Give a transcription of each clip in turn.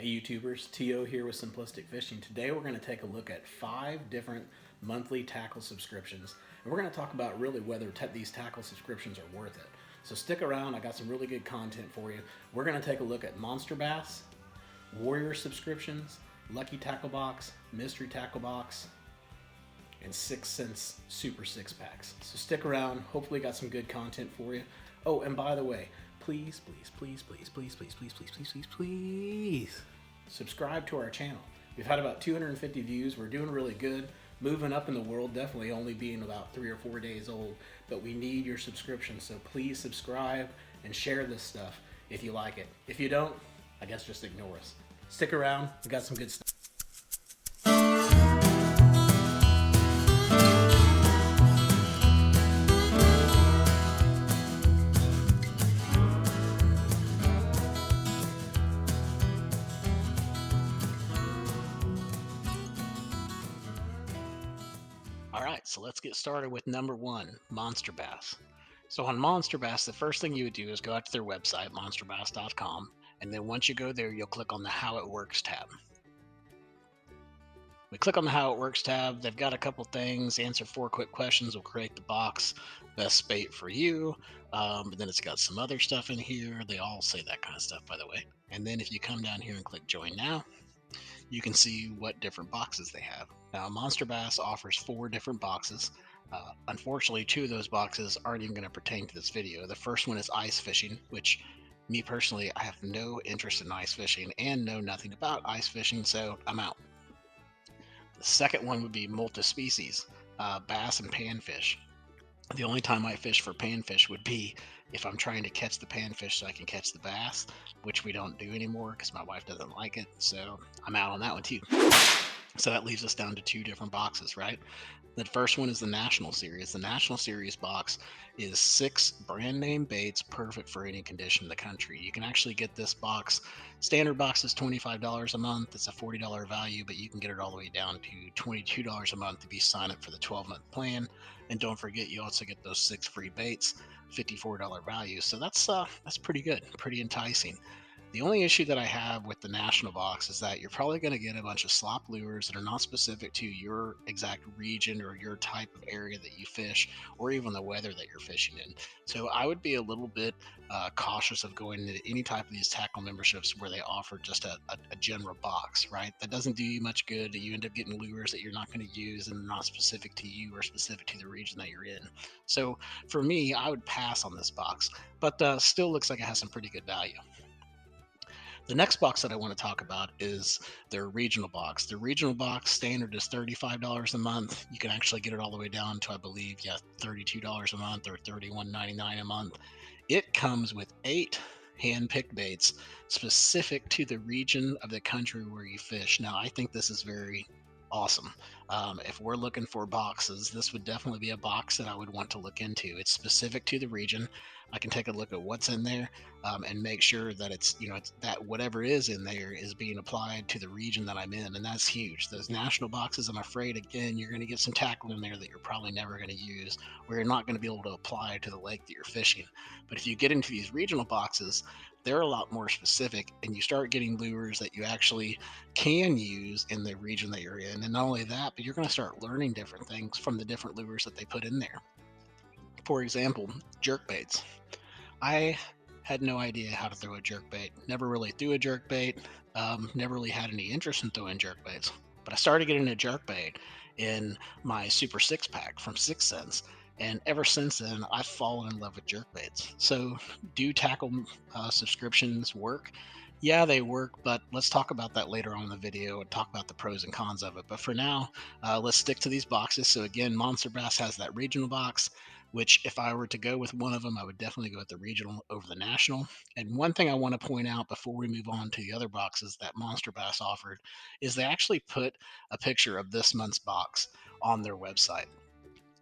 Hey YouTubers, T.O. here with Simplistic Fishing. Today we're going to take a look at 5 different monthly tackle subscriptions. And we're going to talk about really whether these tackle subscriptions are worth it. So stick around, I got some really good content for you. We're going to take a look at Monster Bass, Warrior subscriptions, Lucky Tackle Box, Mystery Tackle Box, and 6 Sense Super 6 packs. So stick around, hopefully got some good content for you. Oh, and by the way, please subscribe to our channel. We've had about 250 views. We're doing really good. Moving up in the world, definitely only being about 3 or 4 days old, but we need your subscription. So please subscribe and share this stuff if you like it. If you don't, I guess just ignore us. Stick around. We got some good stuff. All right, so let's get started with number 1, Monster Bass. So on Monster Bass, the first thing you would do is go out to their website, monsterbass.com, and then once you go there, you'll click on the How It Works tab. We click on the How It Works tab. They've got a couple things. Answer 4 quick questions will create the box. Best bait for you. But then it's got some other stuff in here. They all say that kind of stuff, by the way. And then if you come down here and click Join Now, you can see what different boxes they have. Now, Monster Bass offers 4 different boxes. Unfortunately, 2 of those boxes aren't even going to pertain to this video. The first one is ice fishing, which me personally, I have no interest in ice fishing and know nothing about ice fishing, so I'm out. The second one would be multi-species, bass and panfish. The only time I fish for panfish would be if I'm trying to catch the panfish so I can catch the bass, which we don't do anymore because my wife doesn't like it. So I'm out on that one too. So that leaves us down to 2 different boxes, right? The first one is the National Series. The National Series box is 6 brand name baits, perfect for any condition in the country. You can actually get this box. Standard box is $25 a month. It's a $40 value, but you can get it all the way down to $22 a month if you sign up for the 12-month plan. And don't forget, you also get those 6 free baits, $54 value. So that's pretty good, pretty enticing. The only issue that I have with the National box is that you're probably going to get a bunch of slop lures that are not specific to your exact region or your type of area that you fish, or even the weather that you're fishing in. So I would be a little bit cautious of going into any type of these tackle memberships where they offer just a general box, right? That doesn't do you much good. You end up getting lures that you're not going to use and not specific to you or specific to the region that you're in. So for me, I would pass on this box, but still looks like it has some pretty good value. The next box that I want to talk about is their regional box. Their regional box standard is $35 a month. You can actually get it all the way down to, I believe, $32 a month or $31.99 a month. It comes with 8 hand-picked baits specific to the region of the country where you fish. Now, I think this is very awesome. If we're looking for boxes, this would definitely be a box that I would want to look into. It's specific to the region. I can take a look at what's in there and make sure that it's that whatever is in there is being applied to the region that I'm in, and that's huge. Those national boxes, I'm afraid, again, you're going to get some tackle in there that you're probably never going to use, or you're not going to be able to apply to the lake that you're fishing. But if you get into these regional boxes, they're a lot more specific, and you start getting lures that you actually can use in the region that you're in. And not only that, but you're going to start learning different things from the different lures that they put in there. For example, jerk baits. I had no idea how to throw a jerk bait. Never really threw a jerk bait. Never really had any interest in throwing jerk baits. But I started getting a jerk bait in my Super 6 pack from 6 Sense. And ever since then, I've fallen in love with jerk baits. So, do tackle subscriptions work? Yeah, they work, but let's talk about that later on in the video and talk about the pros and cons of it. But for now, let's stick to these boxes. So again, Monster Bass has that regional box, which if I were to go with one of them, I would definitely go with the regional over the national. And one thing I want to point out before we move on to the other boxes that Monster Bass offered is they actually put a picture of this month's box on their website.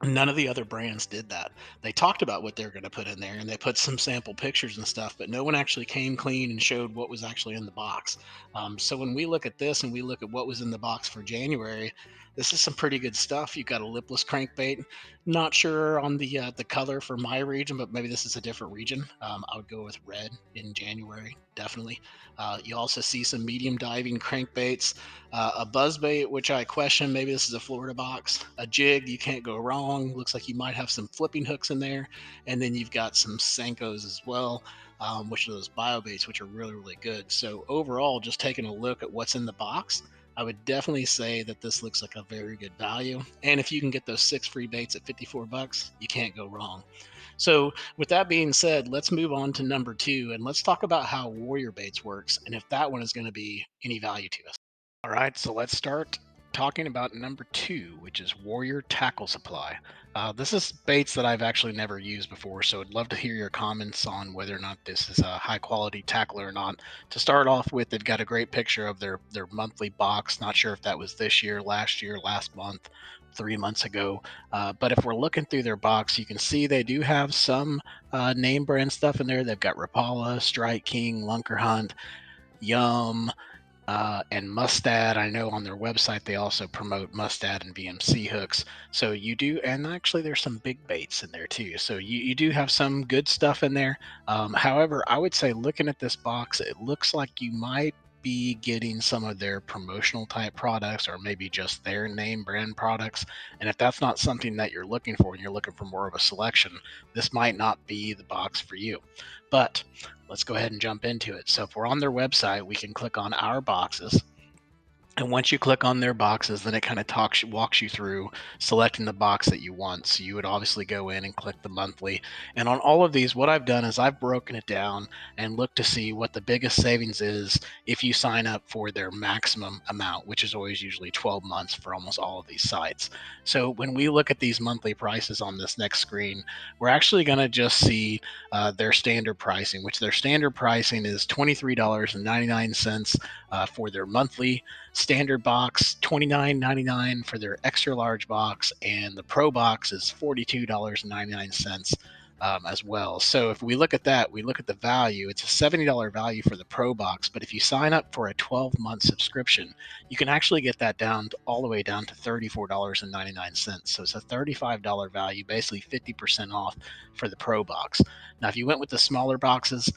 None of the other brands did that. They talked about what they're going to put in there and they put some sample pictures and stuff, but no one actually came clean and showed what was actually in the box. So when we look at this and we look at what was in the box for January, This is some pretty good stuff. You've got a lipless crankbait. Not sure on the color for my region, but maybe this is a different region. I would go with red in January, definitely. You also see some medium diving crankbaits, a buzzbait, which I question. Maybe this is a Florida box. A jig, you can't go wrong. Looks like you might have some flipping hooks in there, and then you've got some Senkos as well. Which are those bio baits, which are really, really good. So overall, just taking a look at what's in the box, I would definitely say that this looks like a very good value. And if you can get those 6 free baits at 54 bucks, you can't go wrong. So, with that being said, let's move on to number 2 and let's talk about how Warrior Baits works and if that one is going to be any value to us. All right, so let's start talking about number 2, which is Warrior Tackle Supply. This is baits that I've actually never used before, so I'd love to hear your comments on whether or not this is a high quality tackle or not. To start off with, they've got a great picture of their monthly box. Not sure if that was this year, last month, 3 months ago. But if we're looking through their box, you can see they do have some name brand stuff in there. They've got Rapala, Strike King, Lunker Hunt, Yum, and Mustad. I know on their website they also promote Mustad and VMC hooks. So you do, and actually there's some big baits in there too. So you do have some good stuff in there. However, I would say looking at this box, it looks like you might be getting some of their promotional type products or maybe just their name brand products. And if that's not something that you're looking for and you're looking for more of a selection, this might not be the box for you. But let's go ahead and jump into it. So if we're on their website, we can click on our boxes. And once you click on their boxes, then it kind of walks you through selecting the box that you want. So you would obviously go in and click the monthly. And on all of these, what I've done is I've broken it down and looked to see what the biggest savings is if you sign up for their maximum amount, which is always usually 12 months for almost all of these sites. So when we look at these monthly prices on this next screen, we're actually going to just see their standard pricing, which their standard pricing is $23.99 for their monthly. Standard box $29.99 for their extra large box, and the pro box is $42.99 as well. So if we look at that, we look at the value, it's a $70 value for the pro box, but if you sign up for a 12-month subscription, you can actually get that down all the way down to $34.99. So it's a $35 value, basically 50% off for the pro box. Now if you went with the smaller boxes,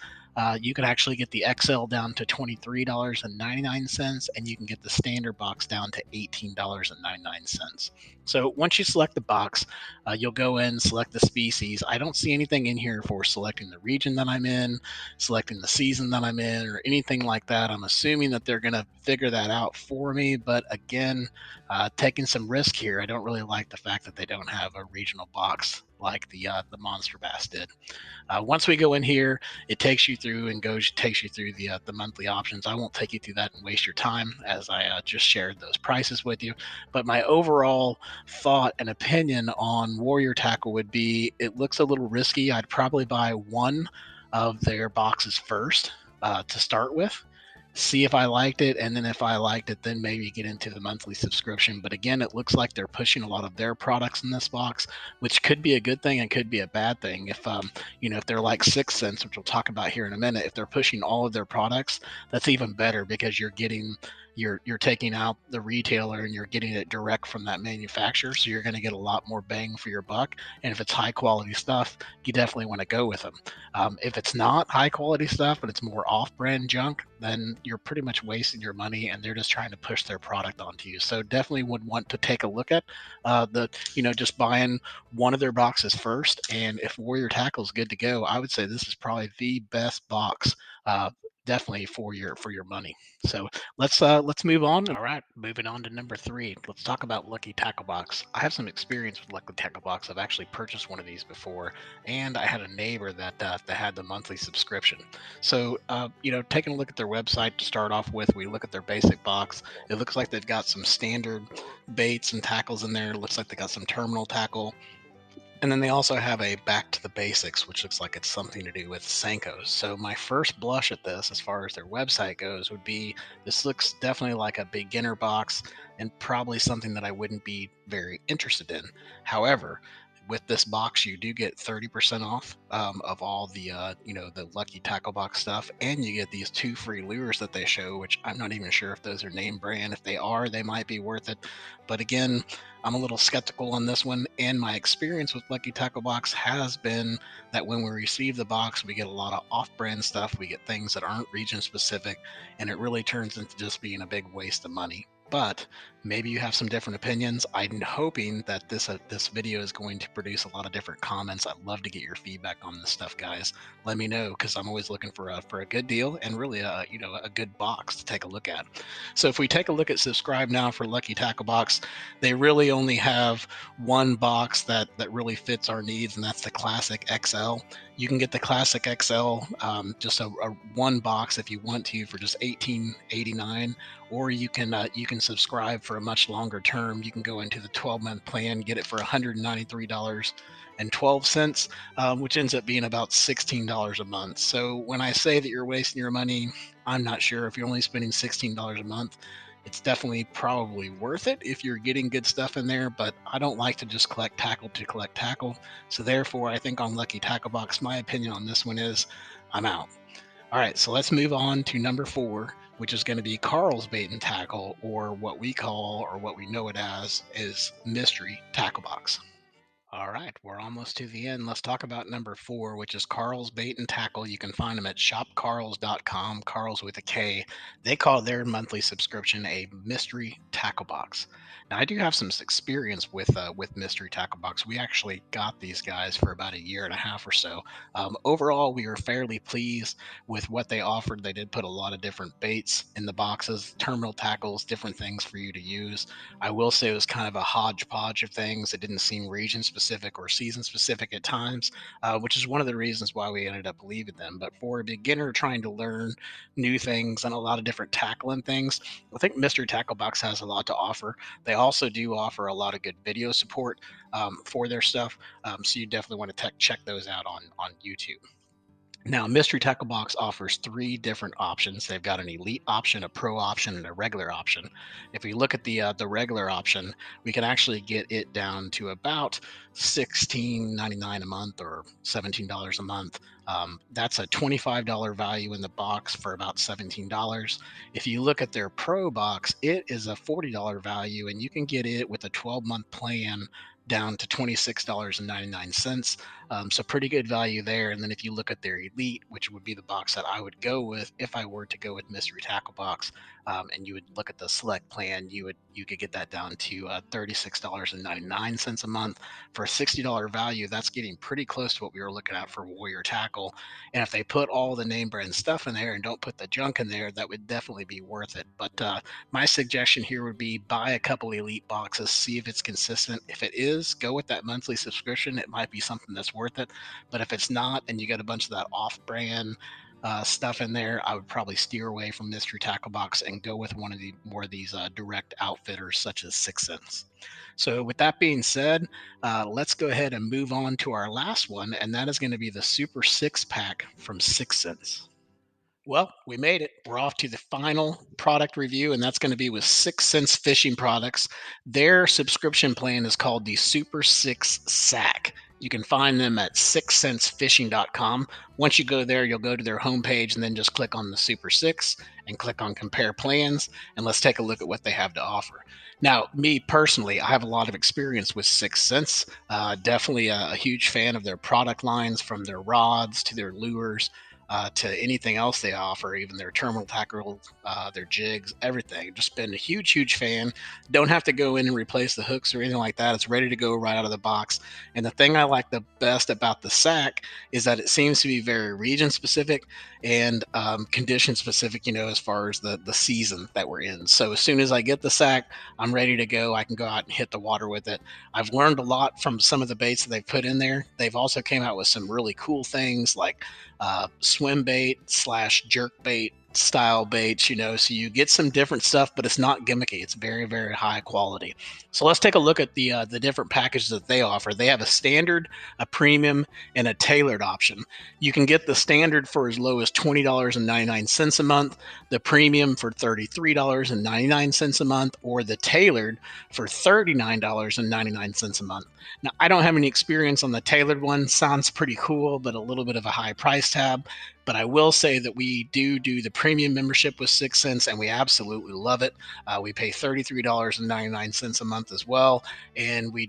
you can actually get the XL down to $23.99, and you can get the standard box down to $18.99. So once you select the box, you'll go in, select the species. I don't see anything in here for selecting the region that I'm in, selecting the season that I'm in, or anything like that. I'm assuming that they're going to figure that out for me. But again, taking some risk here. I don't really like the fact that they don't have a regional box like the Monster Bass did. Once we go in here, it takes you through and takes you through the monthly options. I won't take you through that and waste your time as I just shared those prices with you. But my overall thought and opinion on Warrior Tackle would be it looks a little risky. I'd probably buy one of their boxes first to start with, see if I liked it, and then if I liked it, then maybe get into the monthly subscription. But again, it looks like they're pushing a lot of their products in this box, which could be a good thing and could be a bad thing. If if they're like 6th Sense, which we'll talk about here in a minute, if they're pushing all of their products, that's even better because you're taking out the retailer and you're getting it direct from that manufacturer, so you're going to get a lot more bang for your buck. And if it's high quality stuff, you definitely want to go with them. If it's not high quality stuff, but it's more off-brand junk, then you're pretty much wasting your money, and they're just trying to push their product onto you. So definitely would want to take a look at just buying one of their boxes first. And if Warrior Tackle is good to go, I would say this is probably the best box. Definitely for your money. So let's move on. All right, moving on to number 3. Let's talk about Lucky Tackle Box. I have some experience with Lucky Tackle Box. I've actually purchased one of these before, and I had a neighbor that had the monthly subscription. So taking a look at their website to start off with, we look at their basic box. It looks like they've got some standard baits and tackles in there. It looks like they got some terminal tackle. And then they also have a back to the basics, which looks like it's something to do with Senkos. So my first blush at this, as far as their website goes, would be this looks definitely like a beginner box and probably something that I wouldn't be very interested in. However, with this box, you do get 30% off of all the the Lucky Tackle Box stuff, and you get these 2 free lures that they show, which I'm not even sure if those are name brand. If they are, they might be worth it. But again, I'm a little skeptical on this one, and my experience with Lucky Tackle Box has been that when we receive the box, we get a lot of off-brand stuff. We get things that aren't region specific, and it really turns into just being a big waste of money. But maybe you have some different opinions. I'm hoping that this video is going to produce a lot of different comments. I'd love to get your feedback on this stuff, guys. Let me know, because I'm always looking for a good deal and really a good box to take a look at. So if we take a look at subscribe now for Lucky Tackle Box, they really only have one box that really fits our needs, and that's the Classic XL. You can get the Classic XL, just a one box if you want to, for just $18.89, or you can subscribe for a much longer term. You can go into the 12-month plan, get it for $193.12, which ends up being about $16 a month. So when I say that you're wasting your money, I'm not sure. If you're only spending $16 a month, it's definitely probably worth it if you're getting good stuff in there. But I don't like to just collect tackle to collect tackle. So therefore, I think on Lucky Tackle Box, my opinion on this one is I'm out. All right, so let's move on to number 4, which is going to be Carl's Bait and Tackle, or what we call, or what we know it as, is Mystery Tackle Box. All right, we're almost to the end. Let's talk about number 4, which is Carl's Bait and Tackle. You can find them at shopcarls.com, Carl's with a K. They call their monthly subscription a Mystery Tackle Box. Now, I do have some experience with Mystery Tackle Box. We actually got these guys for about a year and a half or so. Overall, we were fairly pleased with what they offered. They did put a lot of different baits in the boxes, terminal tackles, different things for you to use. I will say it was kind of a hodgepodge of things. It didn't seem region specific or season specific at times, which is one of the reasons why we ended up leaving them. But for a beginner trying to learn new things and a lot of different tackling things, I think Mystery Tackle Box has a lot to offer. They also do offer a lot of good video support for their stuff, so you definitely want to check those out on YouTube. Now, Mystery Tackle Box offers 3 different options. They've got an elite option, a pro option, and a regular option. If we look at the regular option, we can actually get it down to about $16.99 a month, or $17 a month. That's a $25 value in the box for about $17. If you look at their pro box, it is a $40 value, and you can get it with a 12-month plan down to $26.99. So pretty good value there. And then if you look at their elite, which would be the box that I would go with if I were to go with Mystery Tackle Box, and you would look at the select plan, you could get that down to $36.99 a month for a $60 value. That's getting pretty close to what we were looking at for Warrior Tackle. And if they put all the name brand stuff in there and don't put the junk in there, that would definitely be worth it. But my suggestion here would be buy a couple elite boxes, see if it's consistent. If it is, go with that monthly subscription. It might be something that's worth it. But if it's not, and you got a bunch of that off-brand stuff in there, I would probably steer away from Mystery Tackle Box and go with one of the more of these direct outfitters such as 6th Sense. So with that being said, let's go ahead and move on to our last one, and that is going to be the Super 6-pack from 6th Sense. Well, we made it. We're off to the final product review, and that's going to be with 6th Sense Fishing Products. Their subscription plan is called the Super 6 SAC. You can find them at 6thsensefishing.com. Once you go there, you'll go to their homepage and then just click on the Super 6 and click on Compare Plans, and let's take a look at what they have to offer. Now, me personally, I have a lot of experience with 6th Sense. Definitely a huge fan of their product lines, from their rods to their lures, to anything else they offer, even their terminal tackle, their jigs, everything. Just been a huge fan. Don't have to go in and replace the hooks or anything like that. It's ready to go right out of the box. And the thing I like the best about the SAC is that it seems to be very region specific and condition specific, as far as the season that we're in. So as soon as I get the SAC, I'm ready to go. I can go out and hit the water with it. I've learned a lot from some of the baits that they've put in there. They've also came out with some really cool things like swim bait / jerk bait style baits, so you get some different stuff, but it's not gimmicky. It's very, very high quality. So let's take a look at the different packages that they offer. They have a standard, a premium, and a tailored option. You can get the standard for as low as $20.99 a month, the premium for $33.99 a month, or the tailored for $39.99 a month. Now, I don't have any experience on the tailored one. Sounds pretty cool, but a little bit of a high price tab. But I will say that we do the premium membership with 6sense, and we absolutely love it. We pay $33.99 a month as well, and we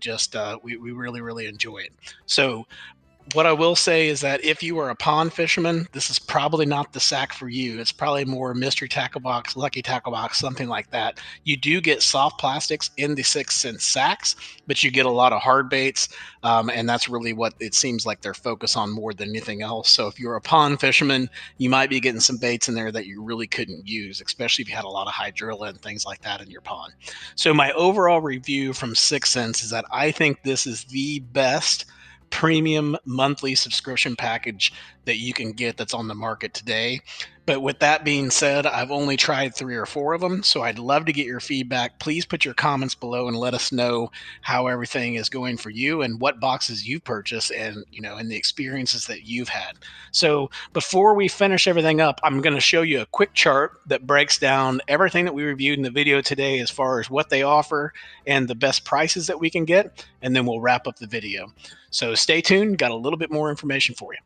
really, really enjoy it. So what I will say is that if you are a pond fisherman, this is probably not the sack for you. It's probably more mystery tackle box, lucky tackle box, something like that. You do get soft plastics in the 6sense sacks, but you get a lot of hard baits, and that's really what it seems like they're focused on more than anything else. So if you're a pond fisherman, you might be getting some baits in there that you really couldn't use, especially if you had a lot of hydrilla and things like that in your pond. So my overall review from 6sense is that I think this is the best premium monthly subscription package that you can get that's on the market today. But with that being said, I've only tried 3 or 4 of them, so I'd love to get your feedback. Please put your comments below and let us know how everything is going for you and what boxes you've purchased, and the experiences that you've had. So before we finish everything up, I'm going to show you a quick chart that breaks down everything that we reviewed in the video today as far as what they offer and the best prices that we can get, and then we'll wrap up the video. So stay tuned, got a little bit more information for you.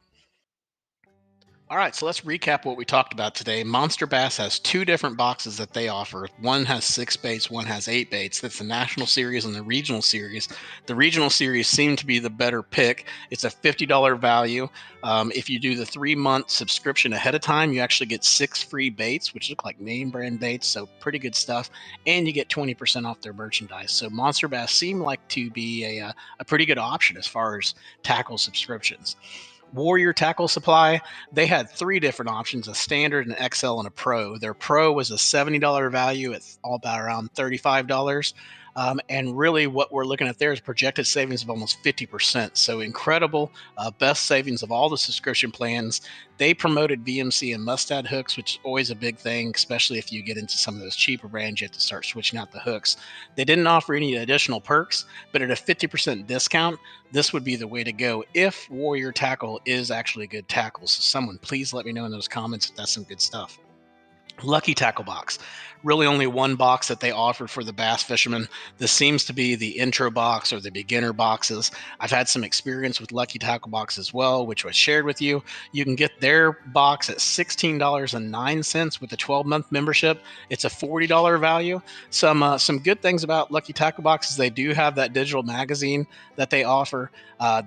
All right, so let's recap what we talked about today. Monster Bass has 2 different boxes that they offer. One has 6 baits, one has 8 baits. That's the national series and the regional series. The regional series seemed to be the better pick. It's a $50 value. If you do the 3-month subscription ahead of time, you actually get 6 free baits, which look like name brand baits, so pretty good stuff. And you get 20% off their merchandise. So Monster Bass seemed like to be a pretty good option as far as tackle subscriptions. Warrior Tackle Supply, they had 3 different options: a standard, an XL, and a pro. Their pro was a $70 value at all about around $35. And really, what we're looking at there is projected savings of almost 50%. So incredible, best savings of all the subscription plans. They promoted VMC and Mustad hooks, which is always a big thing, especially if you get into some of those cheaper brands. You have to start switching out the hooks. They didn't offer any additional perks, but at a 50% discount, this would be the way to go if Warrior Tackle is actually a good tackle. So someone please let me know in those comments if that's some good stuff. Lucky Tackle Box. Really only one box that they offered for the bass fishermen. This seems to be the intro box or the beginner boxes. I've had some experience with Lucky Tackle Box as well, which was shared with you. You can get their box at $16.09 with a 12-month membership. It's a $40 value. Some good things about Lucky Tackle Box is they do have that digital magazine that they offer.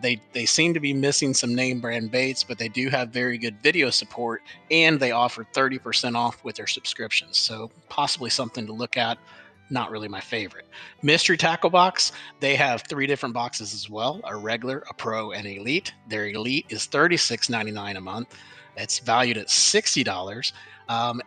They seem to be missing some name brand baits, but they do have very good video support, and they offer 30% off with their subscriptions. So possibly something to look at. Not really my favorite. Mystery Tackle Box, they have 3 different boxes as well: a regular, a pro, and elite. Their elite is $36.99 a month. It's valued at $60.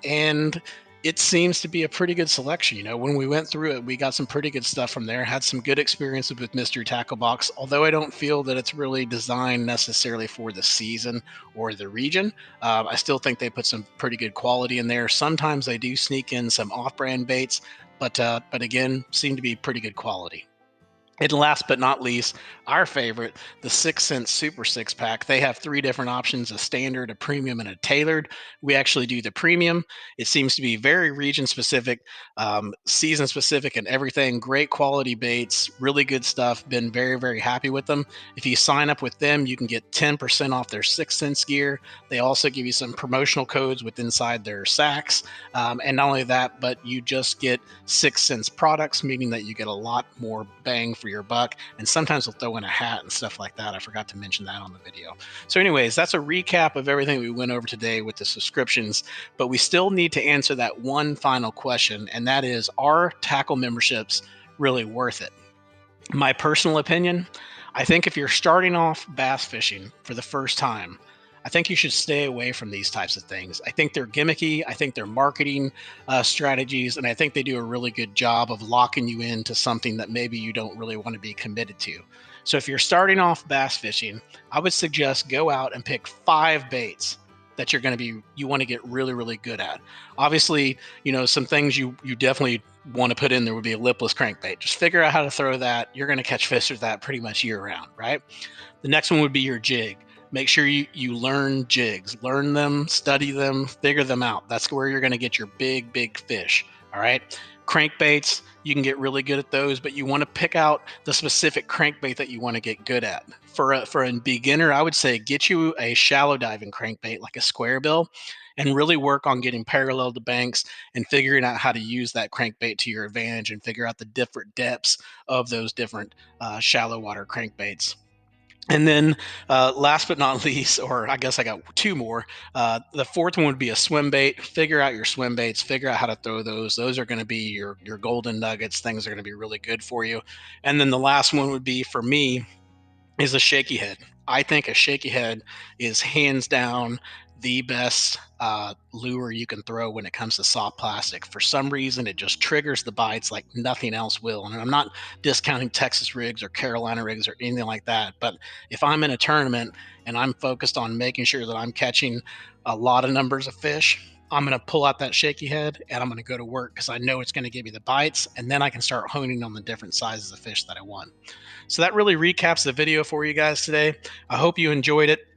And it seems to be a pretty good selection. When we went through it, we got some pretty good stuff from there. Had some good experiences with Mystery Tackle Box, although I don't feel that it's really designed necessarily for the season or the region. I still think they put some pretty good quality in there. Sometimes they do sneak in some off-brand baits, but again, seem to be pretty good quality. And last but not least, our favorite, the 6sense Super Six Pack. They have 3 different options: a standard, a premium, and a tailored. We actually do the premium. It seems to be very region specific, season specific, and everything. Great quality baits, really good stuff. Been very, very happy with them. If you sign up with them, you can get 10% off their 6sense gear. They also give you some promotional codes with inside their sacks. And not only that, but you just get 6sense products, meaning that you get a lot more bang for your buck. And sometimes they'll throw in a hat and stuff like that. I forgot to mention that on the video. So anyways, that's a recap of everything we went over today with the subscriptions, but we still need to answer that one final question, and that is, are tackle memberships really worth it? My personal opinion, I think if you're starting off bass fishing for the first time, I think you should stay away from these types of things. I think they're gimmicky. I think they're marketing strategies, and I think they do a really good job of locking you into something that maybe you don't really want to be committed to. So if you're starting off bass fishing, I would suggest go out and pick 5 baits. that you want to get really, really good at. Obviously, some things you definitely want to put in there would be a lipless crankbait. Just figure out how to throw that. You're going to catch fish with that pretty much year round, right? The next one would be your jig. Make sure you learn jigs, learn them, study them, figure them out. That's where you're going to get your big fish. All right. Crankbaits, you can get really good at those, but you want to pick out the specific crankbait that you want to get good at. For a beginner, I would say get you a shallow diving crankbait like a square bill and really work on getting parallel to banks and figuring out how to use that crankbait to your advantage and figure out the different depths of those different shallow water crankbaits. And then, last but not least, or I guess I got two more. The fourth one would be a swim bait. Figure out your swim baits. Figure out how to throw those. Those are going to be your golden nuggets. Things are going to be really good for you. And then the last one would be for me is a shaky head. I think a shaky head is hands down the best lure you can throw when it comes to soft plastic. For some reason, it just triggers the bites like nothing else will. And I'm not discounting Texas rigs or Carolina rigs or anything like that. But if I'm in a tournament and I'm focused on making sure that I'm catching a lot of numbers of fish, I'm going to pull out that shaky head and I'm going to go to work because I know it's going to give me the bites. And then I can start honing on the different sizes of fish that I want. So that really recaps the video for you guys today. I hope you enjoyed it.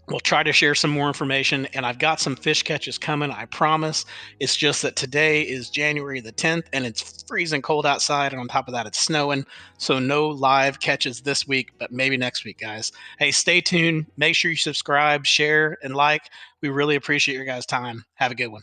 We'll try to share some more information, and I've got some fish catches coming, I promise. It's just that today is January the 10th, and it's freezing cold outside, and on top of that, it's snowing. So no live catches this week, but maybe next week, guys. Hey, stay tuned. Make sure you subscribe, share, and like. We really appreciate your guys' time. Have a good one.